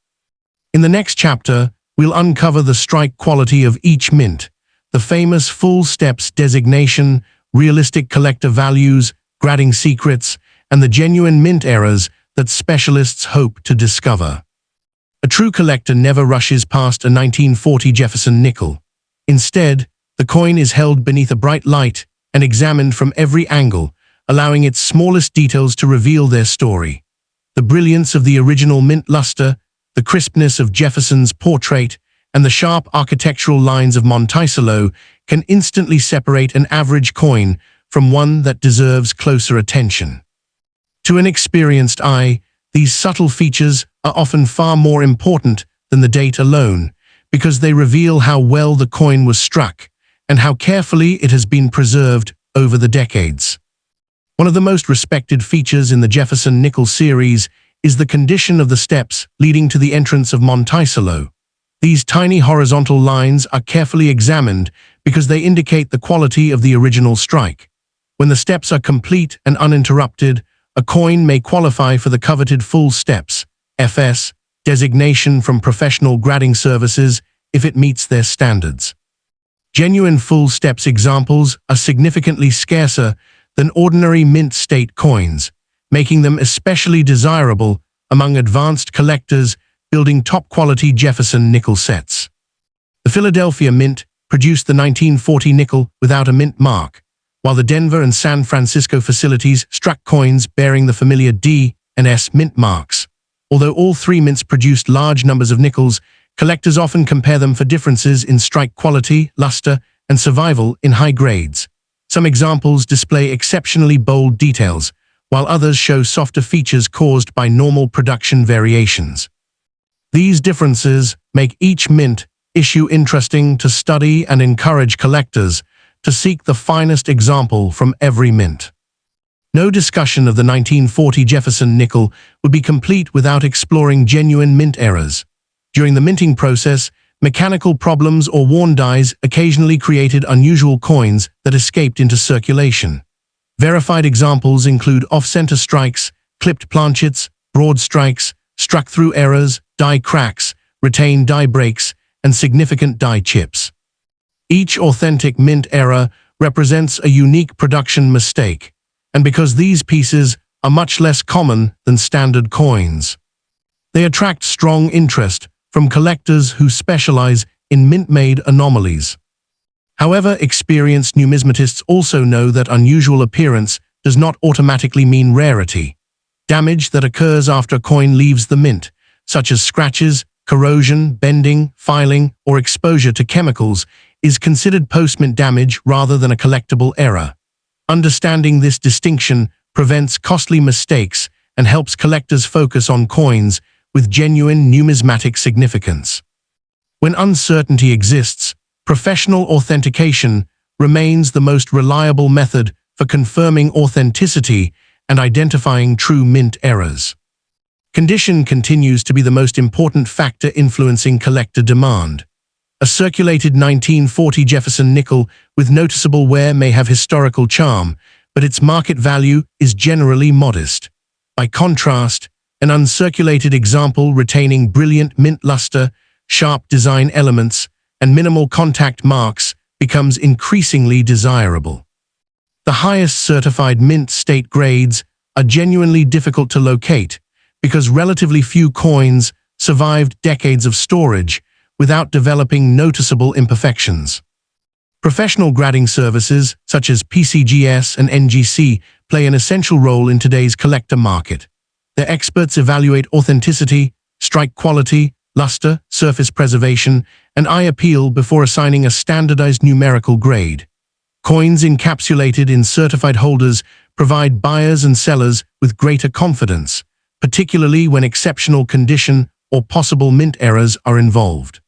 In the next chapter, we'll uncover the strike quality of each mint, the famous full steps designation, realistic collector values, grading secrets, and the genuine mint errors that specialists hope to discover. A true collector never rushes past a 1940 Jefferson nickel. Instead, the coin is held beneath a bright light and examined from every angle, allowing its smallest details to reveal their story. The brilliance of the original mint luster, the crispness of Jefferson's portrait, and the sharp architectural lines of Monticello can instantly separate an average coin from one that deserves closer attention. To an experienced eye, these subtle features are often far more important than the date alone, because they reveal how well the coin was struck and how carefully it has been preserved over the decades. One of the most respected features in the Jefferson nickel series is the condition of the steps leading to the entrance of Monticello. These tiny horizontal lines are carefully examined because they indicate the quality of the original strike. When the steps are complete and uninterrupted, a coin may qualify for the coveted full steps (FS) designation from professional grading services if it meets their standards. Genuine full steps examples are significantly scarcer than ordinary mint state coins, making them especially desirable among advanced collectors building top-quality Jefferson nickel sets. The Philadelphia Mint produced the 1940 nickel without a mint mark, while the Denver and San Francisco facilities struck coins bearing the familiar D and S mint marks. Although all three mints produced large numbers of nickels, collectors often compare them for differences in strike quality, luster, and survival in high grades. Some examples display exceptionally bold details, while others show softer features caused by normal production variations. These differences make each mint issue interesting to study and encourage collectors to seek the finest example from every mint. No discussion of the 1940 Jefferson nickel would be complete without exploring genuine mint errors. During the minting process, mechanical problems or worn dies occasionally created unusual coins that escaped into circulation. Verified examples include off-center strikes, clipped planchets, broad strikes, struck-through errors, die cracks, retained die breaks, and significant die chips. Each authentic mint error represents a unique production mistake, and because these pieces are much less common than standard coins, they attract strong interest from collectors who specialize in mint-made anomalies. However, experienced numismatists also know that unusual appearance does not automatically mean rarity. Damage that occurs after a coin leaves the mint, such as scratches, corrosion, bending, filing, or exposure to chemicals, is considered post-mint damage rather than a collectible error. Understanding this distinction prevents costly mistakes and helps collectors focus on coins with genuine numismatic significance. When uncertainty exists, professional authentication remains the most reliable method for confirming authenticity and identifying true mint errors. Condition continues to be the most important factor influencing collector demand. A circulated 1940 Jefferson nickel with noticeable wear may have historical charm, but its market value is generally modest. By contrast, an uncirculated example retaining brilliant mint luster, sharp design elements, and minimal contact marks becomes increasingly desirable. The highest certified mint state grades are genuinely difficult to locate because relatively few coins survived decades of storage without developing noticeable imperfections. Professional grading services such as PCGS and NGC play an essential role in today's collector market. Their experts evaluate authenticity, strike quality, luster, surface preservation, and eye appeal before assigning a standardized numerical grade. Coins encapsulated in certified holders provide buyers and sellers with greater confidence, particularly when exceptional condition or possible mint errors are involved.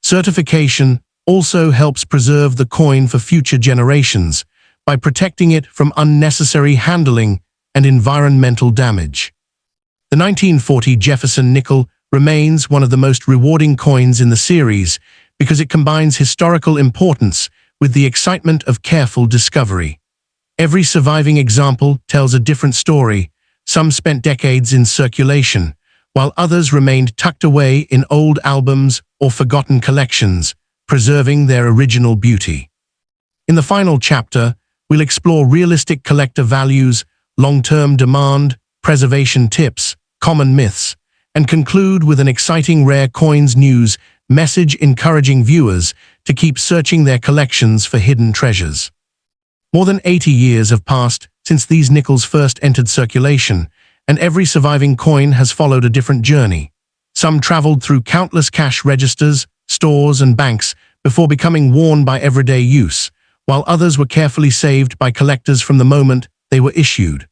Certification also helps preserve the coin for future generations by protecting it from unnecessary handling and environmental damage. The 1940 Jefferson nickel remains one of the most rewarding coins in the series because it combines historical importance with the excitement of careful discovery. Every surviving example tells a different story. Some spent decades in circulation, while others remained tucked away in old albums or forgotten collections, preserving their original beauty. In the final chapter, we'll explore realistic collector values, long-term demand, preservation tips, common myths, and conclude with an exciting rare coins news message encouraging viewers to keep searching their collections for hidden treasures. More than 80 years have passed since these nickels first entered circulation, and every surviving coin has followed a different journey. Some traveled through countless cash registers, stores, and banks before becoming worn by everyday use, while others were carefully saved by collectors from the moment they were issued.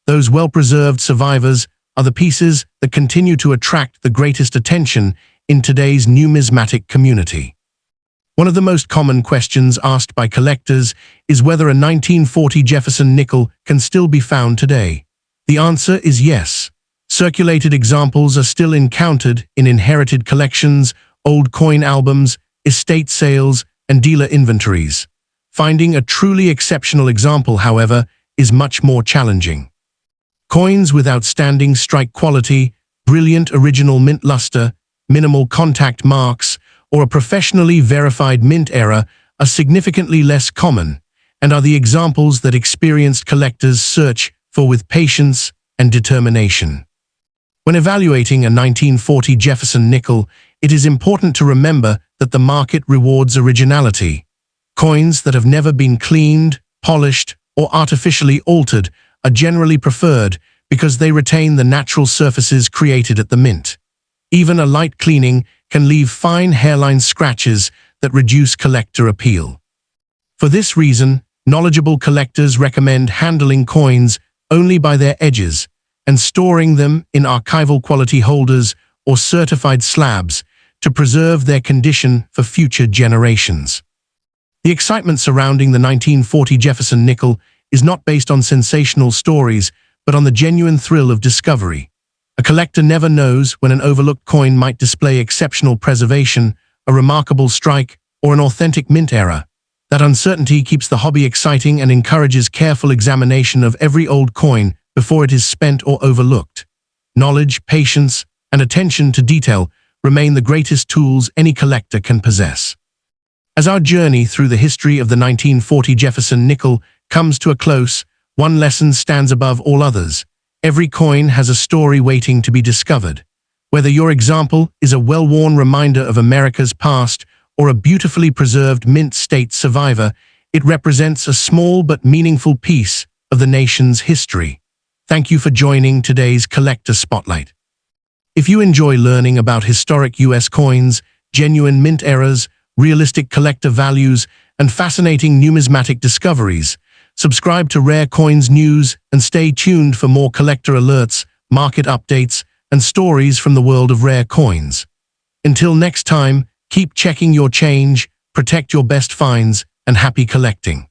Those well-preserved survivors are the pieces that continue to attract the greatest attention in today's numismatic community. One of the most common questions asked by collectors is whether a 1940 Jefferson nickel can still be found today. The answer is yes. Circulated examples are still encountered in inherited collections, old coin albums, estate sales, and dealer inventories. Finding a truly exceptional example, however, is much more challenging. Coins with outstanding strike quality, brilliant original mint luster, minimal contact marks, or a professionally verified mint error are significantly less common and are the examples that experienced collectors search for with patience and determination. When evaluating a 1940 Jefferson nickel, it is important to remember that the market rewards originality. Coins that have never been cleaned, polished, or artificially altered are generally preferred because they retain the natural surfaces created at the mint. Even a light cleaning can leave fine hairline scratches that reduce collector appeal. For this reason, knowledgeable collectors recommend handling coins only by their edges and storing them in archival quality holders or certified slabs to preserve their condition for future generations. The excitement surrounding the 1940 Jefferson nickel is not based on sensational stories, but on the genuine thrill of discovery. A collector never knows when an overlooked coin might display exceptional preservation, a remarkable strike, or an authentic mint error. That uncertainty keeps the hobby exciting and encourages careful examination of every old coin before it is spent or overlooked. Knowledge, patience, and attention to detail remain the greatest tools any collector can possess. As our journey through the history of the 1940 Jefferson nickel comes to a close, one lesson stands above all others. Every coin has a story waiting to be discovered. Whether your example is a well-worn reminder of America's past or a beautifully preserved mint state survivor, it represents a small but meaningful piece of the nation's history. Thank you for joining today's Collector Spotlight. If you enjoy learning about historic U.S. coins, genuine mint errors, realistic collector values, and fascinating numismatic discoveries, subscribe to Rare Coins News and stay tuned for more collector alerts, market updates, and stories from the world of rare coins. Until next time, keep checking your change, protect your best finds, and happy collecting.